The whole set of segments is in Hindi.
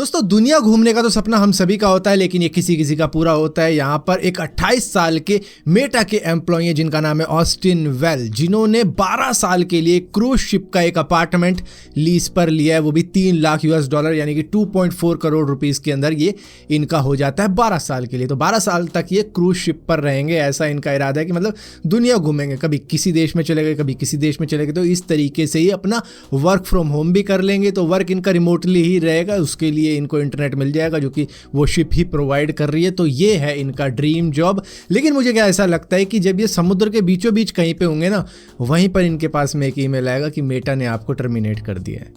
दोस्तों दुनिया घूमने का तो सपना हम सभी का होता है, लेकिन ये किसी किसी का पूरा होता है। यहाँ पर एक 28 साल के मेटा के एम्प्लॉय हैं जिनका नाम है ऑस्टिन वेल, जिन्होंने 12 साल के लिए क्रूज शिप का एक अपार्टमेंट लीज पर लिया है, वो भी $3 लाख यानी कि 2.4 करोड़ रुपीस के अंदर ये इनका हो जाता है 12 साल के लिए। तो 12 साल तक ये क्रूज शिप पर रहेंगे, ऐसा इनका इरादा है कि मतलब दुनिया घूमेंगे, कभी किसी देश में चले गए कभी किसी देश में चले गए। तो इस तरीके से ही अपना वर्क फ्रॉम होम भी कर लेंगे, तो वर्क इनका रिमोटली ही रहेगा, उसके लिए इनको इंटरनेट मिल जाएगा जो कि वो शिप ही प्रोवाइड कर रही है। तो ये है इनका ड्रीम जॉब। लेकिन मुझे क्या ऐसा लगता है कि जब ये समुद्र के बीचों बीच कहीं पे होंगे ना, वहीं पर इनके पास में एक ईमेल आएगा कि मेटा ने आपको टर्मिनेट कर दिया है,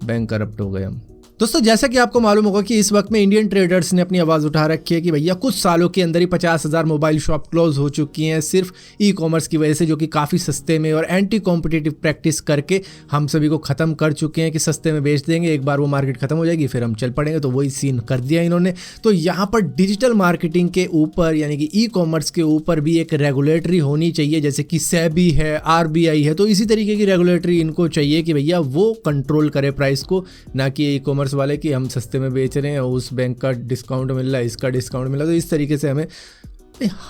बैंक करप्ट हो गए हम। दोस्तों जैसा कि आपको मालूम होगा कि इस वक्त में इंडियन ट्रेडर्स ने अपनी आवाज़ उठा रखी है कि भैया कुछ सालों के अंदर ही 50,000 मोबाइल शॉप क्लोज हो चुकी हैं सिर्फ ई कॉमर्स की वजह से, जो कि काफ़ी सस्ते में और एंटी कॉम्पिटिटिव प्रैक्टिस करके हम सभी को ख़त्म कर चुके हैं कि सस्ते में बेच देंगे, एक बार वो मार्केट खत्म हो जाएगी फिर हम चल पड़ेंगे। तो वही सीन कर दिया इन्होंने। तो यहाँ पर डिजिटल मार्केटिंग के ऊपर यानी कि ई कॉमर्स के ऊपर भी एक रेगुलेटरी होनी चाहिए, जैसे कि सेबी है, RBI है। तो इसी तरीके की रेगुलेटरी इनको चाहिए कि भैया वो कंट्रोल करे प्राइस को, ना कि ई कॉमर्स वाले कि हम सस्ते में बेच रहे हैं, उस बैंक का डिस्काउंट मिल रहा है, इसका डिस्काउंट मिल रहा है। तो इस तरीके से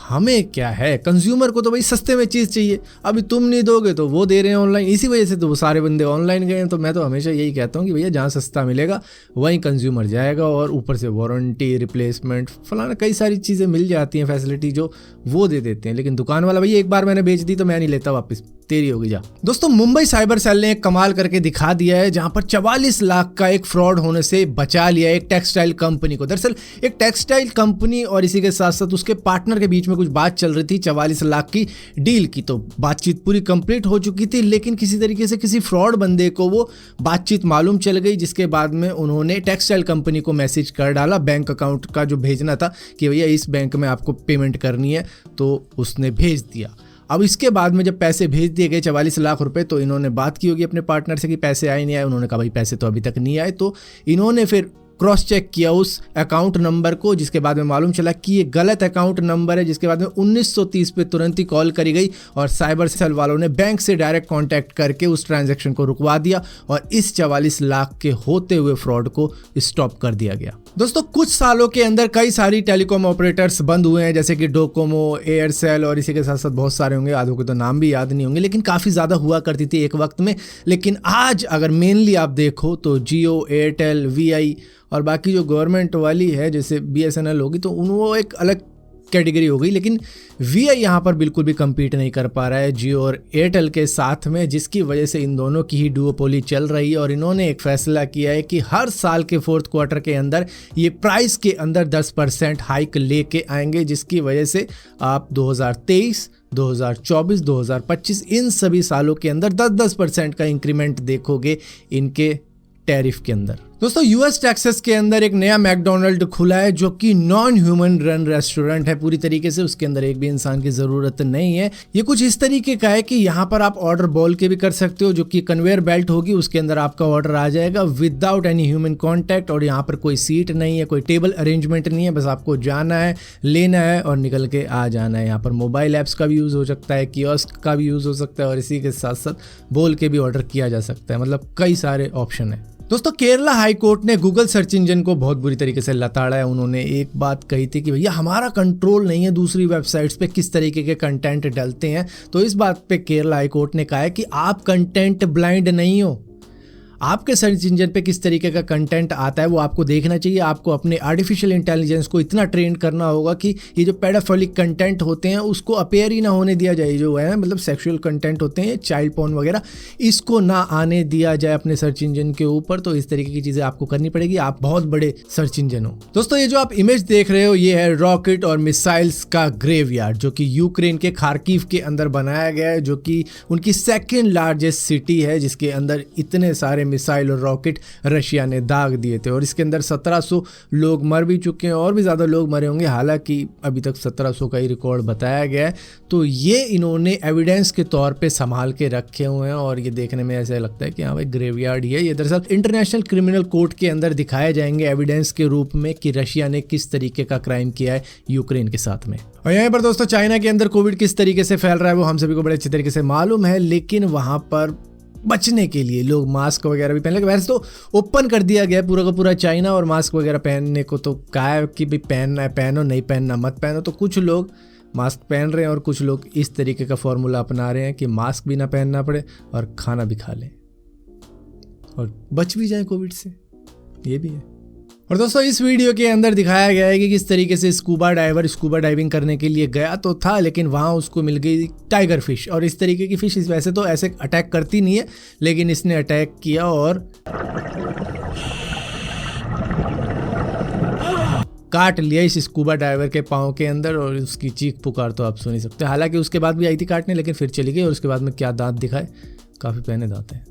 हमें क्या है, कंज्यूमर को तो भाई सस्ते में चीज़ चाहिए। अभी तुम नहीं दोगे तो वो दे रहे हैं ऑनलाइन, इसी वजह से तो वो सारे बंदे ऑनलाइन गए हैं। तो मैं तो हमेशा यही कहता हूँ कि भैया जहाँ सस्ता मिलेगा वहीं कंज्यूमर जाएगा, और ऊपर से वारंटी, रिप्लेसमेंट, फलाना कई सारी चीज़ें मिल जाती हैं, फैसिलिटी जो वो दे देते हैं। लेकिन दुकान वाला भैया एक बार मैंने बेच दी तो मैं नहीं लेता वापस, तेरी होगी जा। दोस्तों मुंबई साइबर सेल ने एक कमाल करके दिखा दिया है, जहां पर 44 लाख का एक फ्रॉड होने से बचा लिया एक टेक्सटाइल कंपनी को। दरअसल एक टेक्सटाइल कंपनी और इसी के साथ साथ उसके पार्टनर के बीच में कुछ बात चल रही थी 44 लाख की डील की। तो बातचीत पूरी कंप्लीट हो चुकी थी, लेकिन किसी तरीके से किसी फ्रॉड बंदे को वो बातचीत मालूम चल गई, जिसके बाद में उन्होंने टेक्सटाइल कंपनी को मैसेज कर डाला बैंक अकाउंट का जो भेजना था कि भैया इस बैंक में आपको पेमेंट करनी है। तो उसने भेज दिया। अब इसके बाद में जब पैसे भेज दिए गए 44 लाख रुपए, तो इन्होंने बात की होगी अपने पार्टनर से कि पैसे आए नहीं आए। उन्होंने कहा भाई पैसे तो अभी तक नहीं आए। तो इन्होंने फिर क्रॉस चेक किया उस अकाउंट नंबर को, जिसके बाद में मालूम चला कि ये गलत अकाउंट नंबर है। जिसके बाद में 1930 पे तुरंत ही कॉल करी गई और साइबर सेल वालों ने बैंक से डायरेक्ट कांटेक्ट करके उस ट्रांजैक्शन को रुकवा दिया और इस 44 लाख के होते हुए फ्रॉड को स्टॉप कर दिया गया। दोस्तों कुछ सालों के अंदर कई सारी टेलीकॉम ऑपरेटर्स बंद हुए हैं, जैसे कि डोकोमो, एयरसेल और इसी के साथ साथ बहुत सारे होंगे, आधों के तो नाम भी याद नहीं होंगे, लेकिन काफ़ी ज़्यादा हुआ करती थी एक वक्त में। लेकिन आज अगर मेनली आप देखो तो जियो, एयरटेल, VI और बाकी जो गवर्नमेंट वाली है जैसे BSNL होगी, तो वो एक अलग कैटेगरी हो गई। लेकिन VI यहाँ पर बिल्कुल भी compete नहीं कर पा रहा है जियो और एयरटेल के साथ में, जिसकी वजह से इन दोनों की ही डुओपोली चल रही है। और इन्होंने एक फैसला किया है कि हर साल के 4th क्वार्टर के अंदर ये प्राइस के अंदर 10% हाइक लेके आएंगे, जिसकी वजह से आप 2023, 2024, 2025 इन सभी सालों के अंदर 10% का इंक्रीमेंट देखोगे इनके टैरिफ के अंदर। दोस्तों US टेक्सास के अंदर एक नया मैकडोनल्ड खुला है जो कि नॉन ह्यूमन रन रेस्टोरेंट है पूरी तरीके से, उसके अंदर एक भी इंसान की ज़रूरत नहीं है। ये कुछ इस तरीके का है कि यहाँ पर आप ऑर्डर बोल के भी कर सकते हो, जो कि कन्वेयर बेल्ट होगी, उसके अंदर आपका ऑर्डर आ जाएगा विदाउट एनी ह्यूमन कॉन्टैक्ट। और यहाँ पर कोई सीट नहीं है, कोई टेबल अरेंजमेंट नहीं है, बस आपको जाना है, लेना है और निकल के आ जाना है। यहाँ पर मोबाइल ऐप्स का भी यूज़ हो सकता है, कियोस्क का भी यूज़ हो सकता है और इसी के साथ साथ बोल के भी ऑर्डर किया जा सकता है। मतलब कई सारे ऑप्शन है। दोस्तों केरला हाई कोर्ट ने गूगल सर्च इंजन को बहुत बुरी तरीके से लताड़ा है। उन्होंने एक बात कही थी कि भैया हमारा कंट्रोल नहीं है दूसरी वेबसाइट्स पे किस तरीके के कंटेंट डलते हैं। तो इस बात पे केरला हाई कोर्ट ने कहा है कि आप कंटेंट ब्लाइंड नहीं हो, आपके सर्च इंजन पे किस तरीके का कंटेंट आता है वो आपको देखना चाहिए। आपको अपने आर्टिफिशियल इंटेलिजेंस को इतना ट्रेन करना होगा कि ये जो पेडोफिलिक कंटेंट होते हैं उसको अपीयर ही ना होने दिया जाए, जो है मतलब सेक्सुअल कंटेंट होते हैं, चाइल्ड पोर्न वगैरह, इसको ना आने दिया जाए अपने सर्च इंजन के ऊपर। तो इस तरीके की चीज़ें आपको करनी पड़ेगी, आप बहुत बड़े सर्च इंजन हो। दोस्तों ये जो आप इमेज देख रहे हो ये है रॉकेट और मिसाइल्स का ग्रेवयार्ड, जो कि यूक्रेन के खार्किव के अंदर बनाया गया है, जो कि उनकी 2nd लार्जेस्ट सिटी है, जिसके अंदर इतने सारे मिसाइल और रॉकेट रशिया ने दाग दिए थे। और इसके अंदर 1700 लोग मर भी चुके हैं और भी ज़्यादा लोग मरे होंगे, हालांकि अभी तक 1700 का ही रिकॉर्ड बताया गया है। तो ये इन्होंने एविडेंस के तौर पे संभाल के रखे हुए हैं और ये देखने में ऐसा लगता है कि हाँ भाई ग्रेवयार्ड ही है। ये दरअसल इंटरनेशनल क्रिमिनल कोर्ट के अंदर दिखाए जाएंगे एविडेंस के रूप में कि रशिया ने किस तरीके का क्राइम किया है यूक्रेन के साथ में। और यहाँ पर दोस्तों चाइना के अंदर कोविड किस तरीके से फैल रहा है वो हम सभी को बड़े अच्छे तरीके से मालूम है, लेकिन वहाँ पर बचने के लिए लोग मास्क वगैरह भी पहन ले। वैसे तो ओपन कर दिया गया पूरा का पूरा चाइना, और मास्क वगैरह पहनने को तो कहा है कि भाई पहनना है पहनो, नहीं पहनना मत पहनो। तो कुछ लोग मास्क पहन रहे हैं और कुछ लोग इस तरीके का फॉर्मूला अपना रहे हैं कि मास्क भी ना पहनना पड़े और खाना भी खा लें और बच भी जाए कोविड से, ये भी है। और दोस्तों इस वीडियो के अंदर दिखाया गया है कि किस तरीके से स्कूबा डाइवर स्कूबा डाइविंग करने के लिए गया तो था, लेकिन वहाँ उसको मिल गई टाइगर फिश। और इस तरीके की फिश वैसे तो ऐसे अटैक करती नहीं है, लेकिन इसने अटैक किया और काट लिया इस स्कूबा डाइवर के पाँव के अंदर, और उसकी चीख पुकार तो आप सुन ही सकते हैं। हालांकि उसके बाद भी आई थी काटने, लेकिन फिर चली गई। और उसके बाद में क्या दांत दिखाए, काफ़ी पहने दांत हैं।